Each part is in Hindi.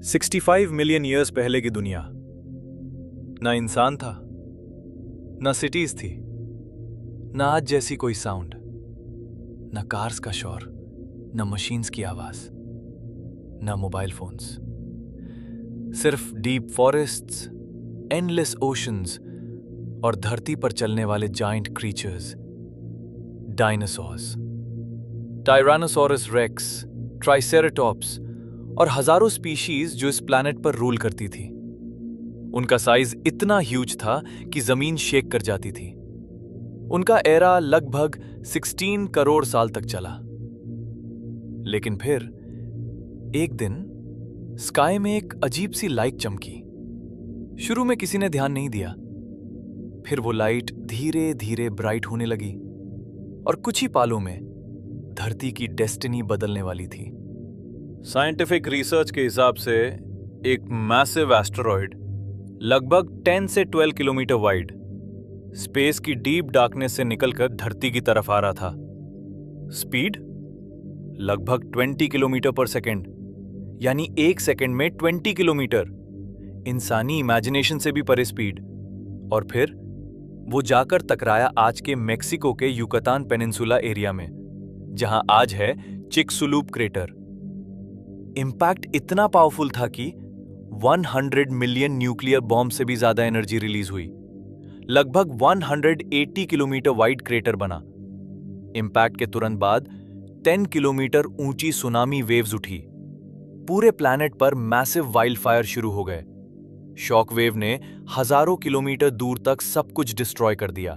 65 मिलियन ईयर्स पहले की दुनिया। ना इंसान था, ना सिटीज थी, ना आज जैसी कोई साउंड, ना कार्स का शोर, ना मशीन्स की आवाज, ना मोबाइल फोन्स। सिर्फ डीप फॉरेस्ट्स, एंडलेस ओशंस और धरती पर चलने वाले giant creatures, dinosaurs. Tyrannosaurus rex, triceratops और हजारों स्पीशीज जो इस प्लैनेट पर रूल करती थी। उनका साइज इतना ह्यूज था कि जमीन शेक कर जाती थी। उनका एरा लगभग 16 करोड़ साल तक चला। लेकिन फिर एक दिन स्काई में एक अजीब सी लाइट चमकी। शुरू में किसी ने ध्यान नहीं दिया। फिर वो लाइट धीरे धीरे ब्राइट होने लगी और कुछ ही पालों में धरती की डेस्टिनी बदलने वाली थी। साइंटिफिक रिसर्च के हिसाब से एक मैसिव एस्टेरॉयड लगभग 10 से 12 किलोमीटर वाइड स्पेस की डीप डार्कनेस से निकलकर धरती की तरफ आ रहा था। स्पीड लगभग 20 किलोमीटर पर सेकेंड, यानी एक सेकेंड में 20 किलोमीटर। इंसानी इमेजिनेशन से भी परे स्पीड। और फिर वो जाकर टकराया आज के मेक्सिको के युकातान पेनिनसुला एरिया में, जहां आज है चिकसुलूप क्रेटर। इंपैक्ट इतना पावरफुल था कि 100 मिलियन न्यूक्लियर बॉम्ब से भी ज्यादा एनर्जी रिलीज हुई। लगभग 180 किलोमीटर वाइड क्रेटर बना। इंपैक्ट के तुरंत बाद 10 किलोमीटर ऊंची सुनामी वेव्स उठी। पूरे प्लैनेट पर मैसिव वाइल्डफायर शुरू हो गए। शॉक वेव ने हजारों किलोमीटर दूर तक सब कुछ डिस्ट्रॉय कर दिया।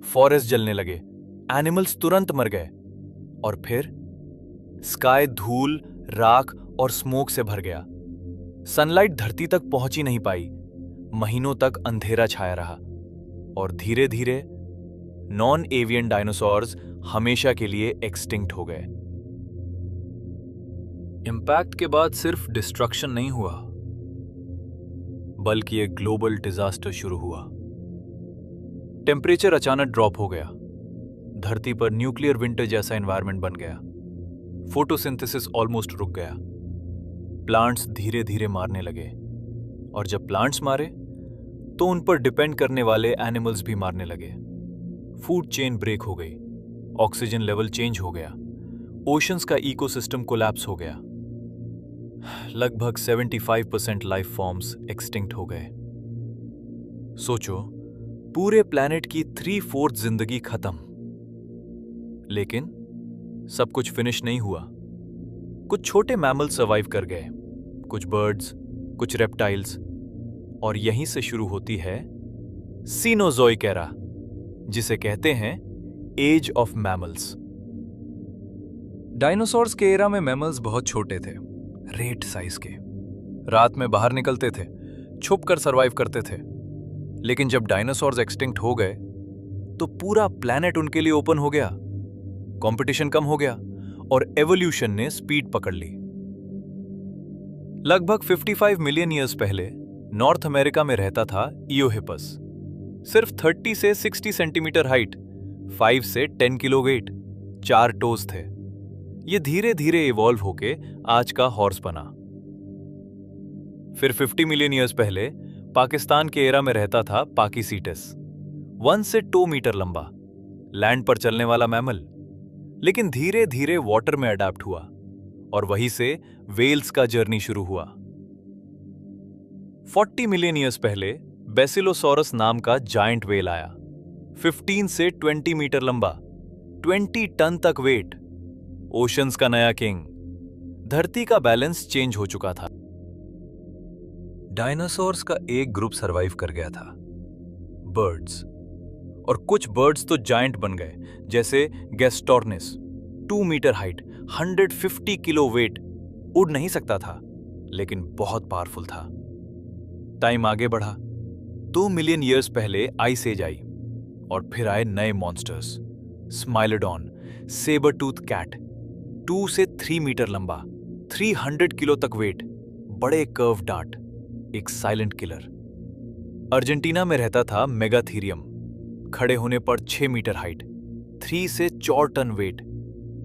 फॉरेस्ट जलने लगे, एनिमल्स तुरंत मर गए। और फिर स्काई धूल, राख और स्मोक से भर गया। सनलाइट धरती तक पहुंच ही नहीं पाई। महीनों तक अंधेरा छाया रहा और धीरे धीरे नॉन एवियन डायनासोर्स हमेशा के लिए एक्सटिंक्ट हो गए। इंपैक्ट के बाद सिर्फ डिस्ट्रक्शन नहीं हुआ, बल्कि एक ग्लोबल डिजास्टर शुरू हुआ। टेम्परेचर अचानक ड्रॉप हो गया। धरती पर न्यूक्लियर विंटर जैसा एनवायरनमेंट बन गया। फोटोसिंथेसिस ऑलमोस्ट रुक गया। प्लांट्स धीरे धीरे मारने लगे, और जब प्लांट्स मारे तो उन पर डिपेंड करने वाले एनिमल्स भी मारने लगे। फूड चेन ब्रेक हो गई, ऑक्सीजन लेवल चेंज हो गया, ओशंस का इकोसिस्टम कोलैप्स हो गया। लगभग 75% लाइफ फॉर्म्स एक्सटिंक्ट हो गए। सोचो, पूरे प्लैनेट की 3/4 जिंदगी खत्म। लेकिन सब कुछ फिनिश नहीं हुआ। कुछ छोटे मैमल सर्वाइव कर गए, कुछ बर्ड्स, कुछ रेप्टाइल्स, और यहीं से शुरू होती है सीनोजोइक एरा, जिसे कहते हैं एज ऑफ मैमल्स। डायनासोर्स के एरा में मैमल्स बहुत छोटे थे, रेट साइज के। रात में बाहर निकलते थे, छुप कर सर्वाइव करते थे। लेकिन जब डायनासोर्स एक्सटिंक्ट हो गए तो पूरा प्लैनेट उनके लिए ओपन हो गया। कंपटीशन कम हो गया और एवोल्यूशन ने स्पीड पकड़ ली। लगभग 55 मिलियन ईयर्स पहले नॉर्थ अमेरिका में रहता था इयोहिपस। सिर्फ 30 से 60 सेंटीमीटर हाइट, 5 से 10 किलो वेट, 4 टोज थे। ये धीरे धीरे इवॉल्व होके आज का हॉर्स बना। फिर 50 मिलियन ईयर्स पहले पाकिस्तान के एरा में रहता था पाकीसीटस। 1 से 2 मीटर लंबा, लैंड पर चलने वाला मैमल। लेकिन धीरे धीरे वाटर में अडैप्ट हुआ और वहीं से वेल्स का जर्नी शुरू हुआ। 40 मिलियन ईयर्स पहले बेसिलोसॉरस नाम का जायंट वेल आया। 15 से 20 मीटर लंबा, 20 टन तक वेट, ओशंस का नया किंग। धरती का बैलेंस चेंज हो चुका था। डायनासोर्स का एक ग्रुप सरवाइव कर गया था, बर्ड्स। और कुछ बर्ड्स तो जायंट बन गए, जैसे गैस्टोर्निस, 2 मीटर हाइट, 150 किलो वेट। उड़ नहीं सकता था, लेकिन बहुत पावरफुल था। टाइम आगे बढ़ा। 2 मिलियन ईयर्स पहले आइस एज आई, और फिर आए नए मॉन्स्टर्स। स्माइलोडॉन, सेबर टूथ कैट, 2 से 3 मीटर लंबा, 300 किलो तक वेट, बड़े कर्व डांट, एक साइलेंट किलर। अर्जेंटीना में रहता था मेगाथीरियम। खड़े होने पर 6 मीटर हाइट, 3 से 4 टन वेट,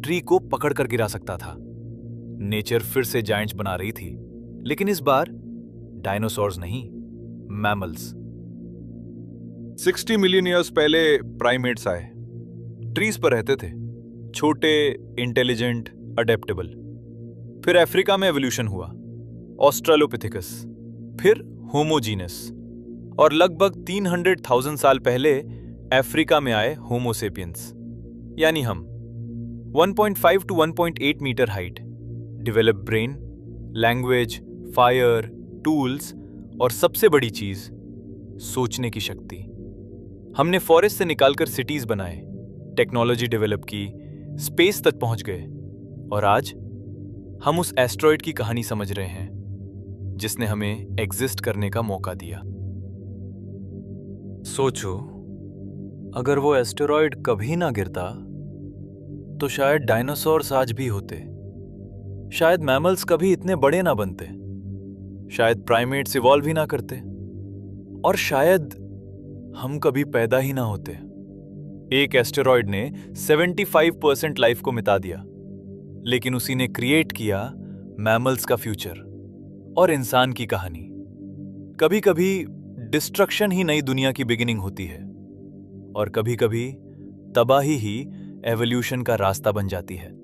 ट्री को पकड़कर गिरा सकता था। नेचर फिर से जायंट्स बना रही थी, लेकिन इस बार डायनासोर्स नहीं, मैमल्स। 60 मिलियन ईयर्स पहले प्राइमेट्स आए। ट्रीज पर रहते थे, छोटे, इंटेलिजेंट, अडेप्टेबल। फिर अफ्रीका में एवोल्यूशन हुआ, ऑस्ट्रेलोपिथेकस, फिर होमोजीनस, और लगभग 300,000 साल पहले अफ्रीका में आए होमोसेपियंस, यानी हम। 1.5 to 1.8 metre height, develop brain, language, fire, tools, और सबसे बड़ी चीज, सोचने की शक्ति। हमने फॉरेस्ट से निकालकर सिटीज बनाए, टेक्नोलॉजी डेवलप की, स्पेस तक पहुंच गए, और आज हम उस एस्ट्रॉयड की कहानी समझ रहे हैं जिसने हमें एग्जिस्ट करने का मौका दिया। सोचो, अगर वो एस्टेरॉयड कभी ना गिरता तो शायद डायनासोर्स आज भी होते, शायद मैमल्स कभी इतने बड़े ना बनते, शायद प्राइमेट्स इवॉल्व ही ना करते, और शायद हम कभी पैदा ही ना होते। एक एस्टेरॉयड ने 75% लाइफ को मिटा दिया, लेकिन उसी ने क्रिएट किया मैमल्स का फ्यूचर और इंसान की कहानी। कभी कभी डिस्ट्रक्शन ही नई दुनिया की बिगिनिंग होती है, और कभी कभी तबाही ही एवोल्यूशन का रास्ता बन जाती है।